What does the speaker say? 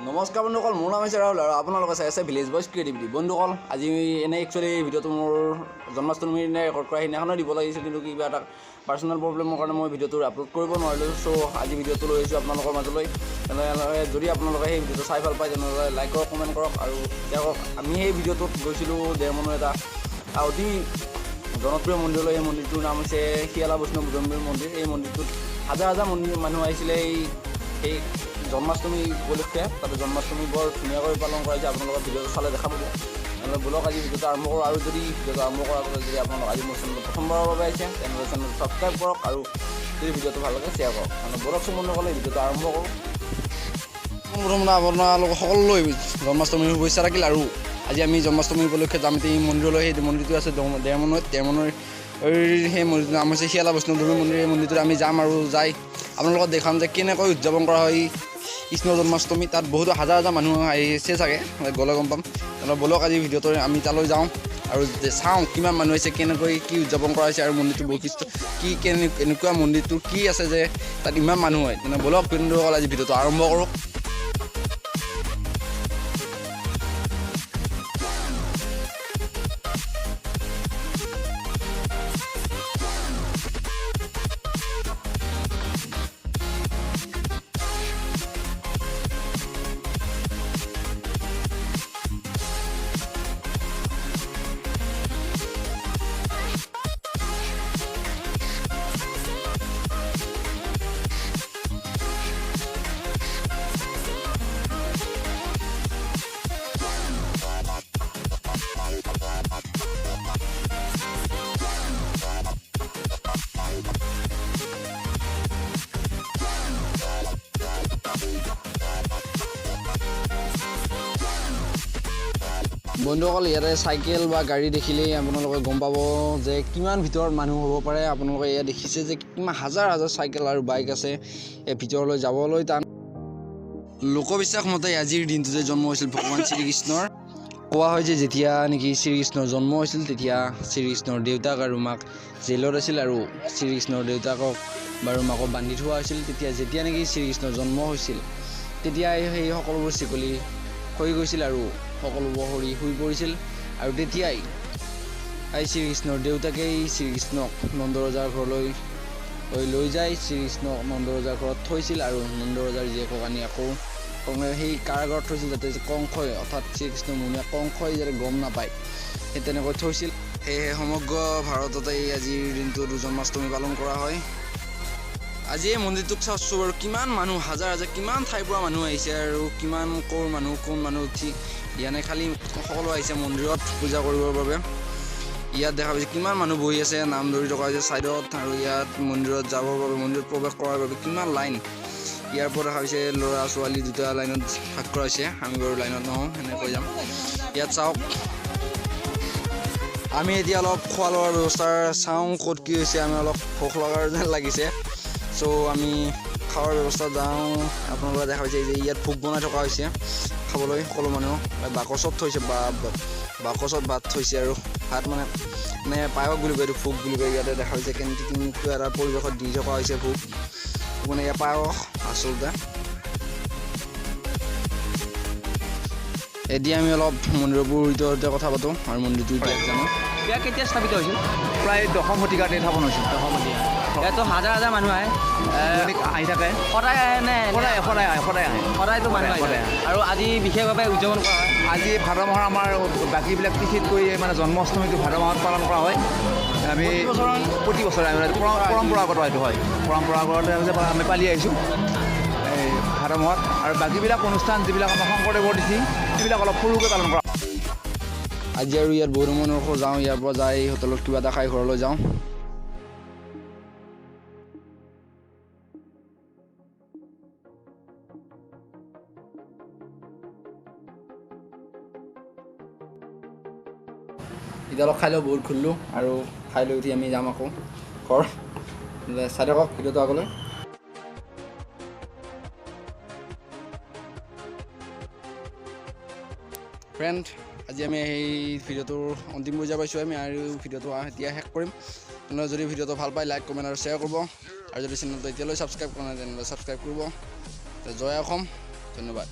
নমস্কাৰ বন্ধুসকল, মোৰ নাম হৈছে ৰাহুল আৰু আপোনালোকে চাই আছে ভিলেজ বয়জ ক্ৰিয়েটিভিটি। বন্ধুসকল, আজি এনে একচুৱেলি ভিডিঅ'টো মোৰ জন্মাষ্টমীৰ দিনা ৰেকৰ্ড কৰা সেইদিনাখনে দিব লাগিছিল, কিন্তু কিবা এটা পাৰ্চনেল প্ৰব্লেমৰ কাৰণে মই ভিডিঅ'টো আপলোড কৰিব নোৱাৰিলোঁ। চ' আজি ভিডিঅ'টো লৈ আহিছোঁ আপোনালোকৰ মাজলৈ। তেনেহ'লে যদি আপোনালোকে সেই ভিডিঅ'টো চাই ভাল পায় তেনেহ'লে লাইক কৰক, কমেণ্ট কৰক। আৰু তেওঁক আমি সেই ভিডিঅ'টোত গৈছিলোঁ ডেৰমানৰ এটা অতি জনপ্ৰিয় মন্দিৰলৈ। এই মন্দিৰটোৰ নাম হৈছে শিয়ালা বৈষ্ণৱ বুধনবীৰ মন্দিৰ। এই মন্দিৰটোত হাজাৰ হাজাৰ মানুহ আহিছিলে সেই জন্মাষ্টমী উপলক্ষে। তাতে জন্মাষ্টমী বৰ ধুনীয়াকৈ পালন কৰা হৈছে। আপোনালোকৰ ভিডিঅ'টো চালে দেখা পাব। তেনেহ'লে ব'লক আজি ভিডিঅ'টো আৰম্ভ কৰোঁ। আৰু যদি ভিডিঅ'টো আৰম্ভ কৰাৰ আগতে যদি আপোনালোক আজি মোৰ চেনেলটো প্ৰথমবাৰৰ বাবে আহিছে তেনেহ'লে চেনেলটো ছাবস্ক্ৰাইব কৰক আৰু যদি ভিডিঅ'টো ভাল লাগে শ্বেয়াৰ কৰক। মানে ব'লক বন্ধুসকলে ভিডিঅ'টো আৰম্ভ কৰোঁ। প্ৰথমতে আপোনালোক সকলোলৈ জন্মাষ্টমীৰ শুভেচ্ছা থাকিল। আৰু আজি আমি জন্মাষ্টমী উপলক্ষে যাম এই মন্দিৰলৈ। সেই মন্দিৰটো আছে ডেৰমানৰ সেই মন্দিৰটোৰ নাম হৈছে শিয়ালা বৈষ্ণৱ দেৱী মন্দিৰ। এই মন্দিৰটোত আমি যাম আৰু যাই আপোনালোকক দেখাম যে কেনেকৈ উদযাপন কৰা হয় কৃষ্ণ জন্মাষ্টমী। তাত বহুতো হাজাৰ হাজাৰ মানুহ আহিছে চাগে, গ'লে গম পাম। তেনেহ'লে ব'লক আজি ভিডিঅ'টো আমি তালৈ যাওঁ আৰু চাওঁ কিমান মানুহ আহিছে, কেনেকৈ কি উদযাপন কৰা হৈছে আৰু মন্দিৰটোৰ বৈশিষ্ট্য কি, এনেকুৱা মন্দিৰটোৰ কি আছে যে তাত ইমান মানুহ হয়। তেনেহ'লে ব'লক বন্ধুসকল আজি ভিডিঅ'টো আৰম্ভ কৰোঁ। বন্ধুসকল, ইয়াতে চাইকেল বা গাড়ী দেখিলেই আপোনালোকে গম পাব যে কিমান ভিতৰত মানুহ হ'ব পাৰে। আপোনালোকে ইয়াত দেখিছে যে কিমান হাজাৰ হাজাৰ চাইকেল আৰু বাইক আছে এই ভিতৰলৈ যাবলৈ টান। লোকবিশ্বাস মতে আজিৰ দিনটোতে জন্ম হৈছিল ভগৱান শ্ৰীকৃষ্ণৰ। কোৱা হয় যে যেতিয়া নেকি শ্ৰীকৃষ্ণৰ জন্ম হৈছিল তেতিয়া শ্ৰীকৃষ্ণৰ দেউতাক আৰু মাক জেলত আছিল আৰু শ্ৰীকৃষ্ণৰ দেউতাকক বাৰু মাকক বান্ধি থোৱা হৈছিল। যেতিয়া নেকি শ্ৰীকৃষ্ণৰ জন্ম হৈছিল তেতিয়াই সেই সকলোবোৰ চিকলি হৈ গৈছিল আৰু সকলোবোৰ সৰি শুই পৰিছিল। আৰু তেতিয়াই শ্ৰীকৃষ্ণৰ দেউতাকেই শ্ৰীকৃষ্ণক নন্দৰজাৰ ঘৰলৈ লৈ যায়। শ্ৰীকৃষ্ণক নন্দৰজাৰ ঘৰত থৈছিল আৰু নন্দৰজাৰ জীয়েকক আনি আকৌ সেই কাৰাগাৰত থৈছিল, যাতে কংসই অৰ্থাৎ শ্ৰীকৃষ্ণৰ মুনিয়া কংসই যাতে গম নাপায় সেই তেনেকৈ থৈছিল। সেয়েহে সমগ্ৰ ভাৰততেই আজিৰ দিনটোত জন্মাষ্টমী পালন কৰা হয়। আজি এই মন্দিৰটোক চাইছোঁ বাৰু কিমান মানুহ, হাজাৰ হাজাৰ কিমান ঠাইৰ পৰা মানুহ আহিছে আৰু কিমান কোন মানুহ উঠি ইয়ানে খালী সকলো আহিছে মন্দিৰত পূজা কৰিবৰ বাবে। ইয়াত দেখা পাইছে কিমান মানুহ বহি আছে, নাম ধৰি থকা হৈছে ছাইডত। আৰু ইয়াত মন্দিৰত যাবৰ বাবে, মন্দিৰত প্ৰৱেশ কৰাৰ বাবে কিমান লাইন। ইয়াৰ পৰা দেখা হৈছে ল'ৰা ছোৱালী দুটা লাইনত ভাগ কৰা হৈছে। আমি বাৰু লাইনত নহওঁ, সেনেকৈ যাম। ইয়াত চাওক, আমি এতিয়া অলপ খোৱা লোৱাৰ ব্যৱস্থা চাওঁ ক'ত কি হৈছে। আমি অলপ ভোক লগাৰ যেন লাগিছে, চ' আমি খোৱাৰ ব্যৱস্থা যাওঁ। আপোনালোকে দেখা পাইছে যে ইয়াত ভোগ বনাই থকা হৈছে খাবলৈ। সকলো মানুহ বাকচত থৈছে, বাকচত ভাত থৈছে আৰু ভাত মানে পায়স বুলি কয়, এইটো ভোগ বুলি কয়। ইয়াতে দেখা পাইছে কেনেকুৱা এটা পৰিৱেশত দি থকা হৈছে ভোগ, মানে ইয়াৰ পায়স আচলতে। এতিয়া আমি অলপ মন্দিৰৰ পুৰোহিতৰ কথা পাতোঁ আৰু মন্দিৰটো এতিয়া জানো। ইয়াত কেতিয়া স্থাপিত হৈছিল? প্ৰায় দশম শতিকাতে স্থাপন হৈছিল। ইয়াতো হাজাৰ হাজাৰ মানুহ আহে, আহি থাকে, সদায় আহে নে? সদায় আহে। সদায়তো মানুহ আহে। আৰু আজি বিশেষভাৱে উদযাপন কৰা হয়। আজি ভাদ মাহৰ আমাৰ বাকীবিলাক তিথিতকৈ মানে জন্মাষ্টমীটো ভাদ মাহত পালন কৰা হয়। আমি প্ৰতি বছৰে পৰম্পৰাগত এইটো হয়, পৰম্পৰাগত আমি পালি আহিছোঁ এই ভাদ মাহত। আৰু বাকীবিলাক অনুষ্ঠান যিবিলাক আমাৰ শংকৰদেৱৰ তিথি সেইবিলাক অলপ সৰুকৈ পালন কৰা। আজি আৰু ইয়াত বহুতো মানুহ যাওঁ, ইয়াৰ পৰা যাই হোটেলত কিবা এটা খাই ঘৰলৈ যাওঁ। এতিয়া অলপ খাই লৈ বহুত ঘূৰিলোঁ আৰু খাই লৈ উঠি আমি যাম আকৌ ঘৰ। চাই থাকক ভিডিঅ'টো আগলৈ। ফ্ৰেণ্ড, আজি আমি সেই ভিডিঅ'টোৰ অন্তিম পৰ্যায় পাইছোঁ। আমি আৰু ভিডিঅ'টো এতিয়া শেষ কৰিম। তেনেহ'লে যদি ভিডিঅ'টো ভাল পায় লাইক কমেণ্ট আৰু শ্বেয়াৰ কৰিব। আৰু যদি চেনেলটো এতিয়ালৈ ছাবস্ক্ৰাইব কৰা নাই তেনেহ'লে ছাবস্ক্ৰাইব কৰিব। জয় অসম, ধন্যবাদ।